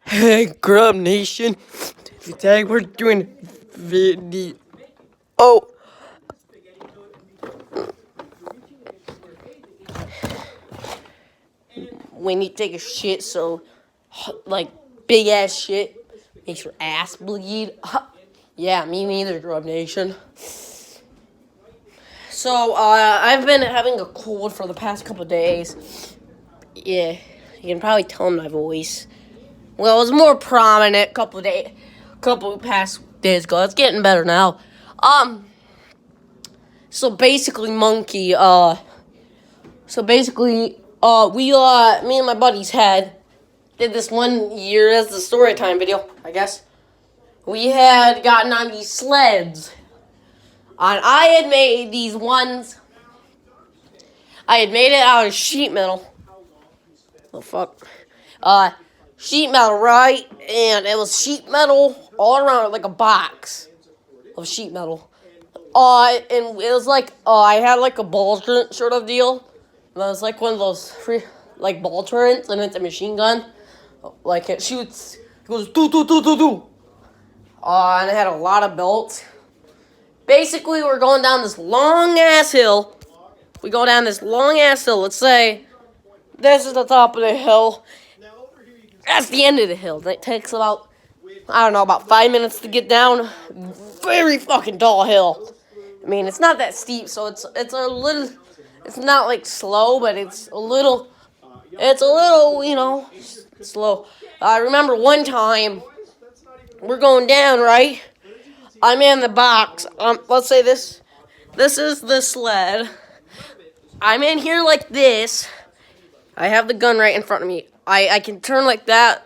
Hey, Grub Nation. Today we're doing video. Oh, when you take a shit, so like big ass shit makes your ass bleed. Yeah, me neither, Grub Nation. So I've been having a cold for the past couple of days. Yeah, you can probably tell in my voice. Well, it was more prominent couple past days ago. It's getting better now. So basically, Monkey. Me and my buddies did this one year as the story time video, I guess. We had gotten on these sleds. And I had made these ones. I had made it out of sheet metal. Oh, fuck. Sheet metal, right? And it was sheet metal all around, like a box of sheet metal. And it was like, I had like a ball turret sort of deal. And it was like one of those free, like ball turrets, and it's a machine gun. Like it shoots, it goes do do do do do. And it had a lot of belts. Basically, we're going down this long ass hill. We go down this long ass hill. Let's say this is the top of the hill. That's the end of the hill. It takes about 5 minutes to get down. Very fucking tall hill. I mean, it's not that steep, so it's a little. It's not like slow, but it's a little, slow. I remember one time, we're going down, right? I'm in the box. Let's say this is the sled. I'm in here like this. I have the gun right in front of me. I can turn like that.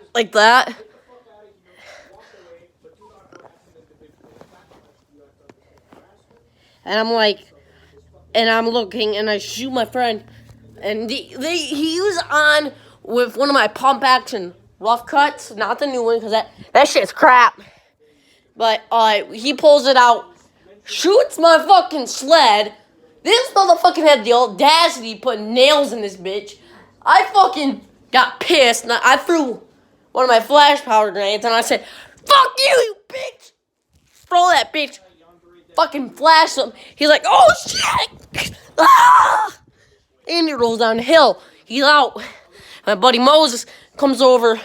And I'm looking, and I shoot my friend, and he was on with one of my pump action rough cuts, not the new one, because that shit's crap. But he pulls it out, shoots my fucking sled. This motherfucker had the audacity to put nails in this bitch. I fucking got pissed, and I threw one of my flash powder grenades, and I said, "Fuck you, you bitch!" Throw that bitch. Fucking flash him. He's like, "Oh shit!" Ah! And he rolls down the hill. He's out. My buddy Moses comes over,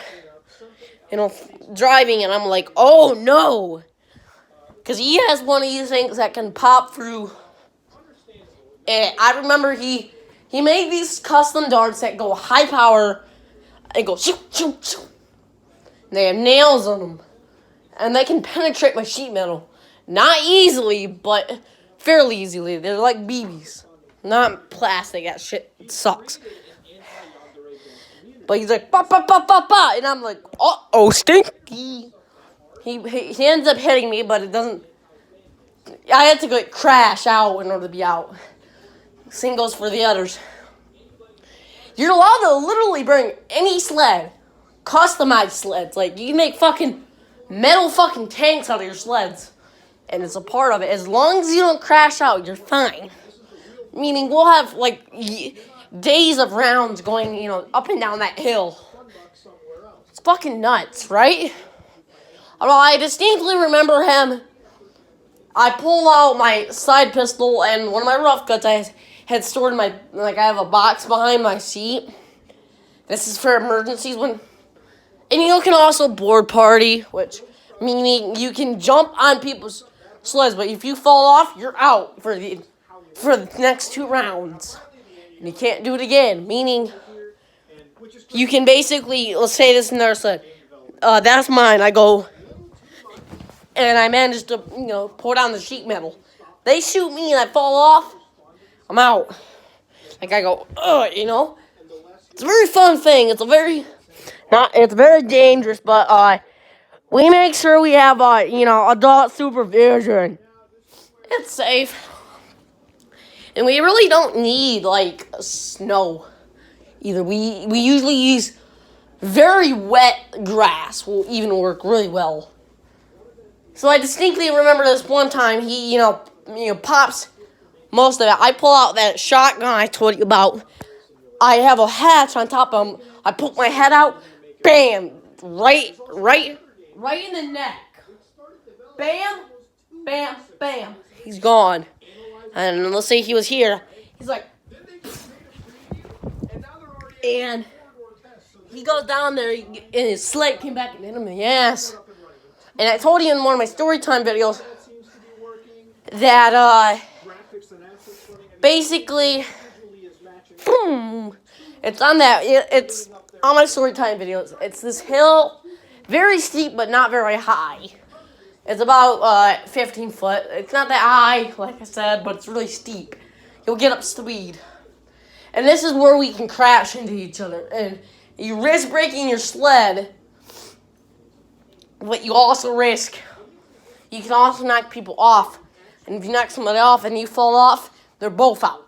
driving, and I'm like, "Oh no," because he has one of these things that can pop through. And I remember he made these custom darts that go high power and go shoot, shoot, shoot. And they have nails on them, and they can penetrate my sheet metal. Not easily, but fairly easily. They're like BBs. Not plastic. That shit sucks. But he's like, "Ba, ba, ba, ba, ba," and I'm like, "Uh-oh, stinky." He ends up hitting me, but it doesn't. I had to crash out in order to be out. Same goes for the others. You're allowed to literally bring any sled. Customized sleds. Like, you can make fucking metal fucking tanks out of your sleds. And it's a part of it. As long as you don't crash out, you're fine. Meaning we'll have days of rounds going, up and down that hill. It's fucking nuts, right? Although I distinctly remember him. I pull out my side pistol and one of my rough cuts I had stored in I have a box behind my seat. This is for emergencies and you can also board party, which meaning you can jump on people's sleds, but if you fall off, you're out for the next 2 rounds. And you can't do it again, meaning you can basically, let's say this is another sled. That's mine. I go, and I manage to, pull down the sheet metal. They shoot me and I fall off, I'm out. Like I go, It's a very fun thing. It's very dangerous, but we make sure we have adult supervision. It's safe. And we really don't need snow either. We usually use very wet grass will even work really well. So I distinctly remember this one time he pops most of it. I pull out that shotgun I told you about. I have a hatch on top of him. I poke my head out. Bam! Right in the neck. Bam! Bam! Bam! He's gone. And let's say he was here. He's like, and he goes down there, and his sled came back and hit him in the ass. And I told you in one of my story time videos that basically, boom, it's on my story time videos. It's this hill, very steep but not very high. It's about 15 foot. It's not that high, like I said, but it's really steep. You'll get up speed. And this is where we can crash into each other. And you risk breaking your sled, but you also risk, you can also knock people off. And if you knock somebody off and you fall off, they're both out.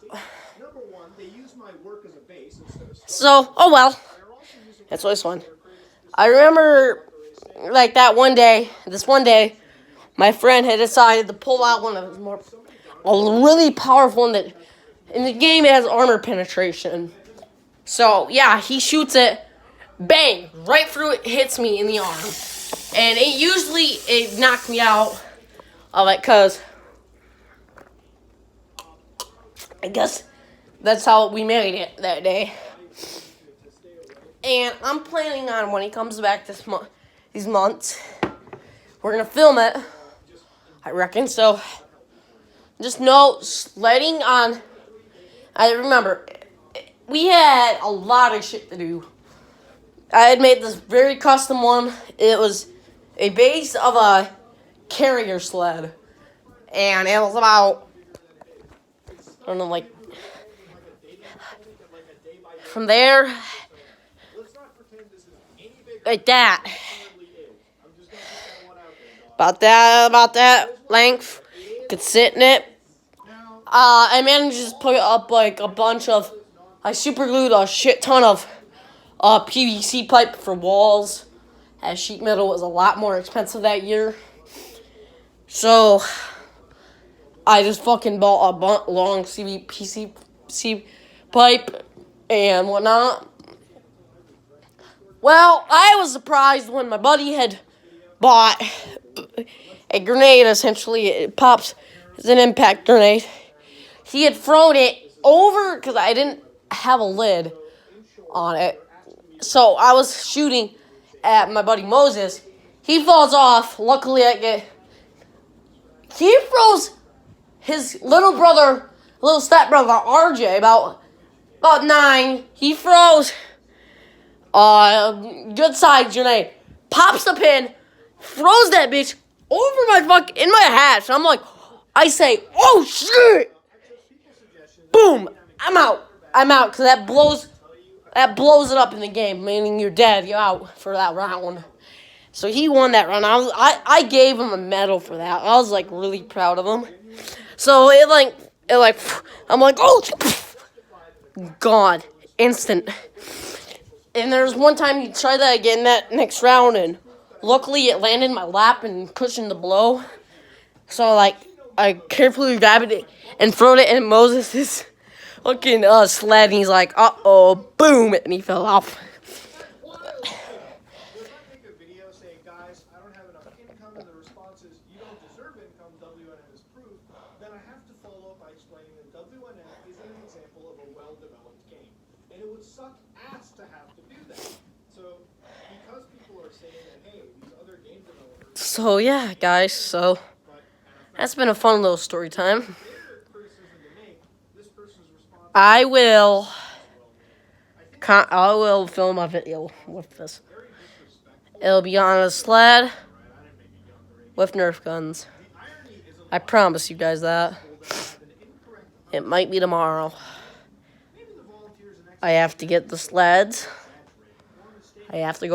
So, oh well. That's this one. I remember, like this one day, my friend had decided to pull out one of his a really powerful one that in the game it has armor penetration. So yeah, he shoots it, bang, right through it, hits me in the arm. And it knocked me out of it because I guess that's how we made it that day. And I'm planning on when he comes back these months, we're gonna film it, I reckon. So just know, sledding on. I remember we had a lot of shit to do. I had made this very custom one. It was a base of a carrier sled, and it was about, I don't know, like from there, like that. About that length. Could sit in it. I managed to just put up like a bunch of, I super glued a shit ton of PVC pipe for walls, as sheet metal was a lot more expensive that year. So I just fucking bought a long PVC pipe and whatnot. Well, I was surprised when my buddy had bought a grenade. Essentially, it pops as an impact grenade. He had thrown it over because I didn't have a lid on it. So I was shooting at my buddy Moses. He falls off. Luckily, he throws his little stepbrother RJ, about 9. He throws good side grenade, pops the pin, throws that bitch over in my hatch. I'm like, I say, oh shit! Boom! I'm out, because that blows it up in the game, meaning you're dead, you're out for that round. So he won that round. I gave him a medal for that. I was like really proud of him. So I'm like, oh, gone, instant. And there's one time you try that again that next round, and luckily it landed in my lap and cushioned the blow. So like I carefully grabbed it and threw it in Moses' fucking sled, and he's like, uh-oh, boom, and he fell off. So yeah, guys, so that's been a fun little story time. I will film a video with this. It'll be on a sled with Nerf guns. I promise you guys that. It might be tomorrow. I have to get the sleds. I have to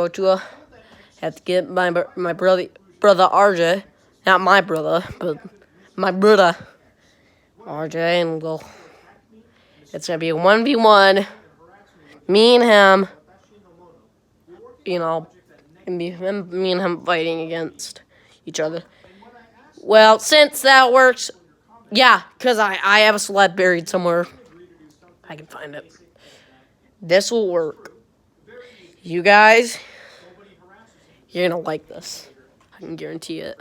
get my brother RJ, not my brother, but my brother RJ, and it's gonna be a 1v1, me and him, and me and him fighting against each other. Well, since that works, yeah, because I have a sled buried somewhere. I can find it. This will work. You guys, you're gonna like this. I can guarantee it.